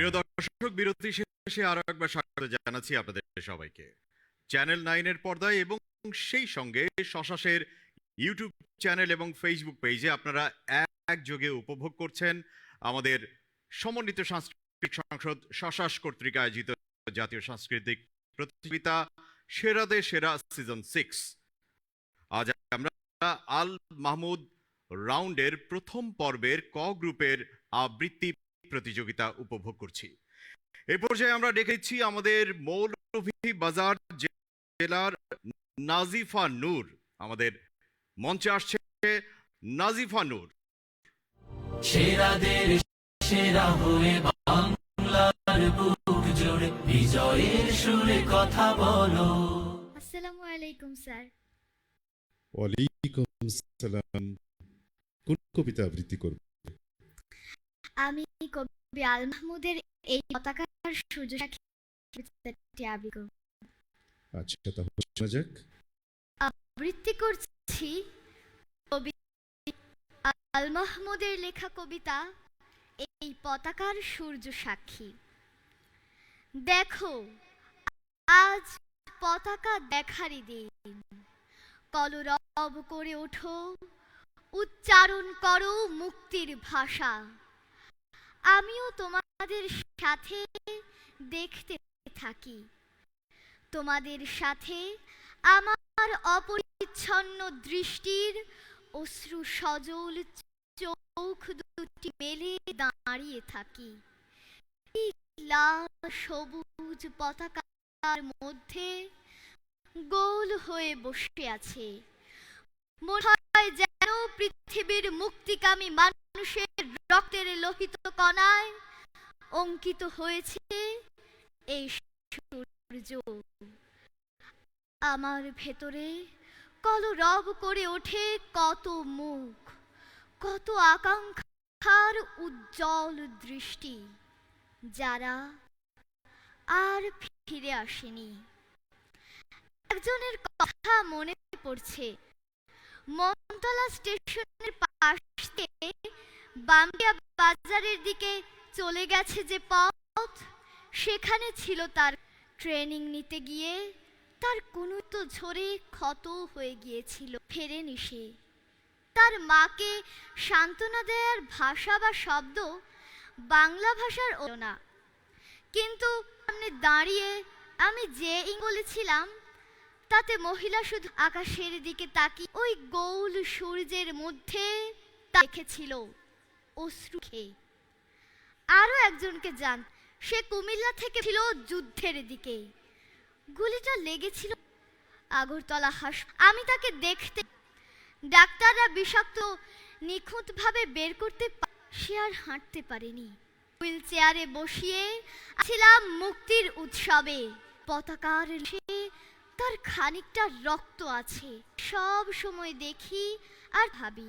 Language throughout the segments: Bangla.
প্রিয় দর্শক, বিরতি শেষে আরো একবার স্বাগত জানাচ্ছি আপনাদের সবাইকে চ্যানেল 9 এর পর্দায় এবং সেই সঙ্গে শশাসের ইউটিউব চ্যানেল এবং ফেসবুক পেজে আপনারা একযোগে উপভোগ করছেন আমাদের সমন্বিত সাংস্কৃতিক সংসদ শশাস কর্তৃক আয়োজিত জাতীয় সাংস্কৃতিক প্রতিযোগিতা সেরাদে সেরা সিজন 6। আজ আমরা আল মাহমুদ রাউন্ডের প্রথম পর্বের ক গ্রুপের আবৃত্তি প্রতিযোগিতা উপভোগ করছি। এই পর্যায়ে আমরা ডেকেছি আমাদের মৌলভীবাজার জেলার নাজিফা নূর। আমাদের মঞ্চে আসছে নাজিফা নূর। সেরাদের সেরা হয়ে বাংলার বুক জুড়ে বিজয়ের সুরে কথা বলো। আসসালামু আলাইকুম স্যার। ওয়ালাইকুম আসসালাম। কোন কবিতা আবৃত্তি করবে? আমি কবি আল মাহমুদের এই পতাকার সূর্য সাক্ষী কবিতাটি আবৃত্তি করব। আচ্ছা, তাহলে শোনা যাক। আবৃত্তি করছি কবি আল মাহমুদের লেখা কবিতা এই পতাকার সূর্য সাক্ষী। দেখো আজ পতাকা দেখারই দিন, কলরব করে ওঠো, উচ্চারণ করো মুক্তির ভাষা। আমিও তোমাদের সাথে দেখতে থাকি, তোমাদের সাথে আমার অপরিচ্ছন্ন দৃষ্টির অশ্রু সজল চোখ দুটি মেলে দাঁড়িয়ে থাকি। লাল সবুজ পতাকার মধ্যে গোল হয়ে বসে আছে, মনে হয় যেন পৃথিবীর মুক্তিকামী মানুষের রক্তের লোহিত কণায় অঙ্কিত হয়েছে এই সূর্য। আমার ভেতরে কলরব করে ওঠে কত মুখ, কত আকাঙ্ক্ষার উজ্জ্বল দৃষ্টি, যারা আর ফিরে আসেনি। একজনের কথা মনে পড়ছে, মনতলা স্টেশনের পাশ থেকে বামডিয়া বাজারের দিকে চলে গেছে যে পথ, সেখানে ছিল তার ট্রেনিং নিতে গিয়ে তার কোনো তো ঝরে ক্ষত হয়ে গিয়েছিল, ফেরেনি সে। তার মাকে সান্ত্বনা দেওয়ার ভাষা বা শব্দ বাংলা ভাষার না, কিন্তু সামনে দাঁড়িয়ে আমি যে বলেছিলাম তাতে মহিলা শুধু আকাশের দিকে তাকিয়ে ওই গোল সূর্যের মধ্যে দেখেছিল অশ্রু খেয়ে। আরো একজনকে জান, সে কুমিল্লা থেকে ছিল যুদ্ধের দিকে, গুলিটা লেগেছিল আগরতলা হাসপাতালে। আমি তাকে দেখতে, ডাক্তাররা বিষাক্ত নিখুঁতভাবে বের করতে, সে আর হাঁটতে পারেনি। হুইল চেয়ারে বসিয়ে ছিলাম মুক্তির উৎসবে, পতাকার তার খানিকটা রক্ত আছে। সব সময় দেখি আর ভাবি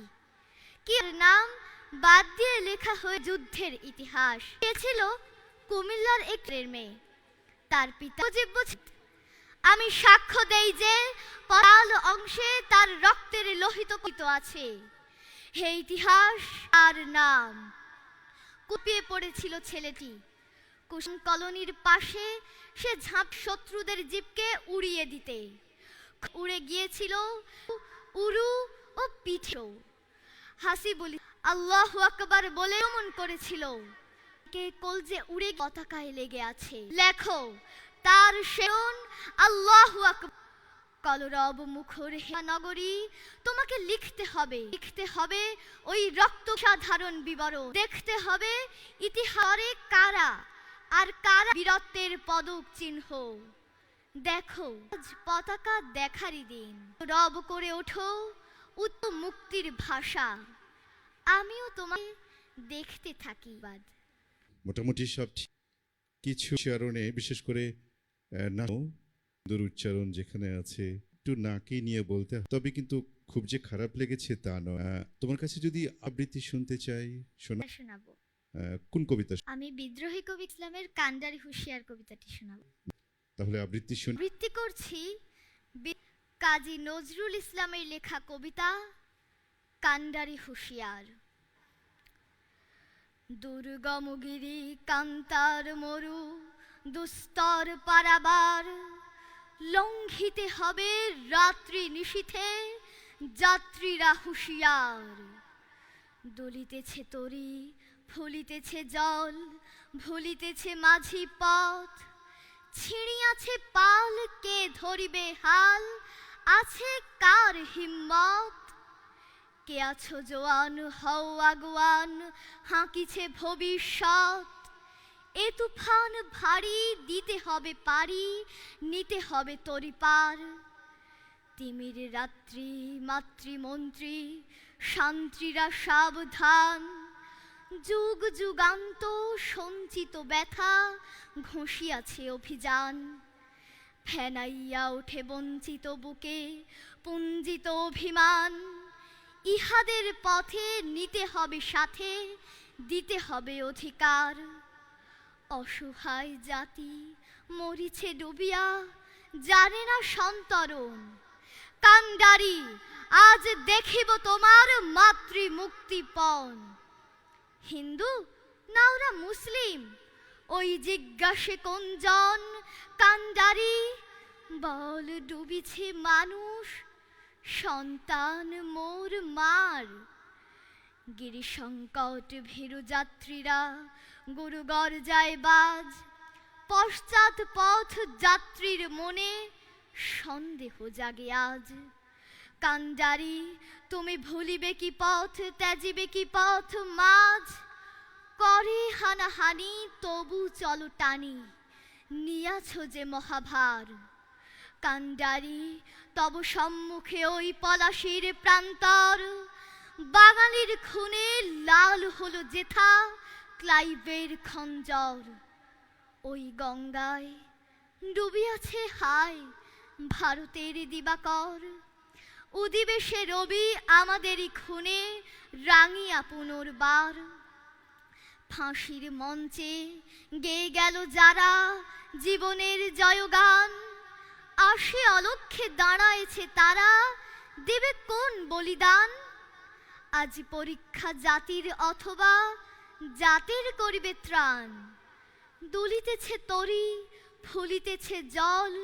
কি নাম বাদ দিয়ে লেখা হয়ে যুদ্ধের ইতিহাস। সে ছিল কুমিল্লার এক মেয়ে, তার পিতা আমি সাক্ষ্য দেই যে পরাল অংশে তার রক্তের লোহিত আছে। হে ইতিহাস আর নাম। কুপিয়ে পড়েছিল ছেলেটি কুসুম কলোনির পাশে, সে ঝাঁপ শত্রুদের জিপকে উড়িয়ে দিতে। উড়ে গিয়েছিল উরু ও পিঠেও। হাসি বলি আল্লাহু আকবার বলে মন করেছিল, কে কলজে উড়ে পতাকায় লেগে আছে। লেখো তার শেন আল্লাহু আকবার। কলরব মুখর নগরী, তোমাকে লিখতে হবে ওই রক্ত সাধারণ বিবরণ। দেখতে হবে ইতিহাসে কারা আর কারা বীরত্বের পদক চিহ্ন। দেখো আজ পতাকা দেখারই দিন, রব করে ওঠো উত্তম মুক্তির ভাষা। আমিও তোমাকে দেখতে থাকি। মোটামুটি সব কিছু উচ্চারণে, বিশেষ করে উচ্চারণ যেখানে আছে একটু নাকি নিয়ে বলতে, তবে কিন্তু খুব যে খারাপ লেগেছে তা নয়। তোমার কাছে যদি আবৃত্তি শুনতে চাই, শোনাবো। কোন কবিতা? আমি বিদ্রোহী কবি ইসলামের কান্ডারি হুঁশিয়ার কবিতাটি শোনাবো। তাহলে আবৃত্তি শুন। আবৃত্তি করছি কাজী নজরুল ইসলামের লেখা কবিতা কান্ডারি হুঁশিয়ার। দুর্গমগিরি কান্তার মরু দুস্তর পারাবার, লঙ্ঘিতে হবে রাত্রি নিশীথে যাত্রীরা হুঁশিয়ার। দলিতেছে তরি, ফুলিতেছে জল, ভুলিতেছে মাঝি পথ, ছিঁড়িয়াছে পাল, কে ধরিবে হাল, আছে কার হিম্মত? কে আছো জোয়ান, হও আগুয়ান, হাঁকিছে ভবিষ্যৎ। এ তুফান ভারী, দিতে হবে পারি, নিতে হবে তরি পার। তিমির রাত্রি, মাতৃমন্ত্রী, শান্ত্রীরা সাবধান, যুগ যুগান্ত সঞ্চিত ব্যথা ঘষিয়াছে অভিযান। ফেনাইয়া ওঠে বঞ্চিত বুকে পুঞ্জিত অভিমান, ইহাদের পথে নিতে হবে সাথে, দিতে হবে অধিকার। অসহায় জাতি মরিছে ডুবিয়া, জানে না সন্তরণ। কান্ডারি, আজ দেখিব তোমার মাতৃ মুক্তিপণ। হিন্দু না ওরা মুসলিম, ওই জিজ্ঞাসে কোনজন? কান্ডারি, বল ডুবিছে মানুষ, সন্তান মোর মার। গিরিসংকট ভীরু যাত্রীরা গুরু গর্জায় বাজ, পশ্চাৎ পথ যাত্রীর মনে সন্দেহ জাগে আজ। কান্ডারি, তুমি ভুলিবে কি পথ, ত্যাজিবে কি পথ মাঝ? করে হানাহানি তবু চলো টানি, নিয়াছ যে মহাভার। কান্ডারি, তব সম্মুখে ওই পলাশির প্রান্তর, বাঙালির খুনে লাল হলো জেথা ক্লাইভের খঞ্জর। ওই গঙ্গায় ডুবিয়াছে হায় ভারতের দিবাকর, উদিবে সে রবি আমাদেরই খুনে রাঙিয়া পুনর্বার। ফাঁসির মঞ্চে গেয়ে গেল যারা জীবনের জয়গান, আসে অলক্ষ্যে দাঁড়ায়েছে তারা, দেবে কোন বলিদান? আজ পরীক্ষা জাতির অথবা জাতির করিবে ত্রাণ। দুলিতেছে তরি, ফুলিতেছে জল,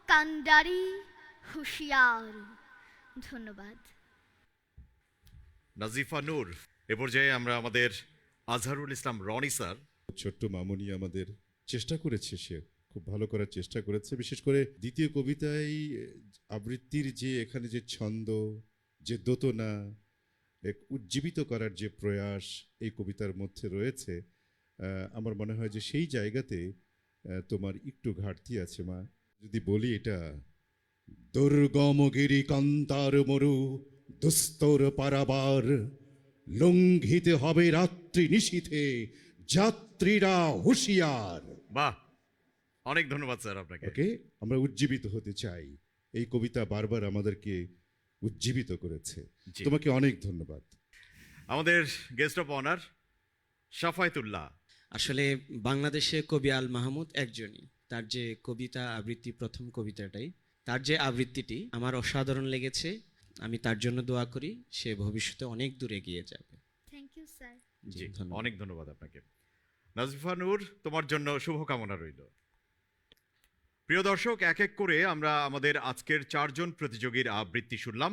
কান্ডারি হুঁশিয়ার। ধন্যবাদ। নাজিফা নূর। এ পর্যায়ে আমরা আমাদের আজহারুল ইসলাম রনি স্যার। ছোট্ট মামুনি আমাদের চেষ্টা করেছে, সে খুব ভালো করার চেষ্টা করেছে। বিশেষ করে দ্বিতীয় কবিতায় আবৃত্তির যে এখানে যে ছন্দ, যে দোতনা, এক উজ্জীবিত করার যে প্রয়াস এই কবিতার মধ্যে রয়েছে, আমার মনে হয় যে সেই জায়গাতে তোমার একটু ঘাটতি আছে মা। যদি বলি এটা, দুর্গমগিরি কান্তার মরু দুস্তর পারাবার, লঙ্ঘিতে হবে রাত্রি নিশীথে যাত্রীরা হুঁশিয়ার। বাহ, অনেক ধন্যবাদ স্যার আপনাকে। ওকে, আমরা উজ্জীবিত হতে চাই। এই কবিতা বারবার আমাদেরকে উজ্জীবিত করেছে। জি। তোমাকে অনেক ধন্যবাদ। আমাদের গেস্ট অফ অনার শাফায়েতুল্লাহ। আসলে বাংলাদেশে কবি আল মাহমুদ একজনই। তার যে কবিতা আবৃত্তি, প্রথম কবিতাটাই, তার যে আবৃত্তিটি আমার অসাধারণ লেগেছে। আমি তার জন্য দোয়া করি সে ভবিষ্যতে অনেক দূর এগিয়ে যাবে। Thank you sir. জি, ধন্যবাদ। অনেক ধন্যবাদ আপনাকে। নাজিফা নূর, তোমার জন্য শুভকামনা রইল। প্রিয় দর্শক, এক এক করে আমরা আমাদের আজকের 4 জন প্রতিযোগীর আবৃত্তি শুনলাম।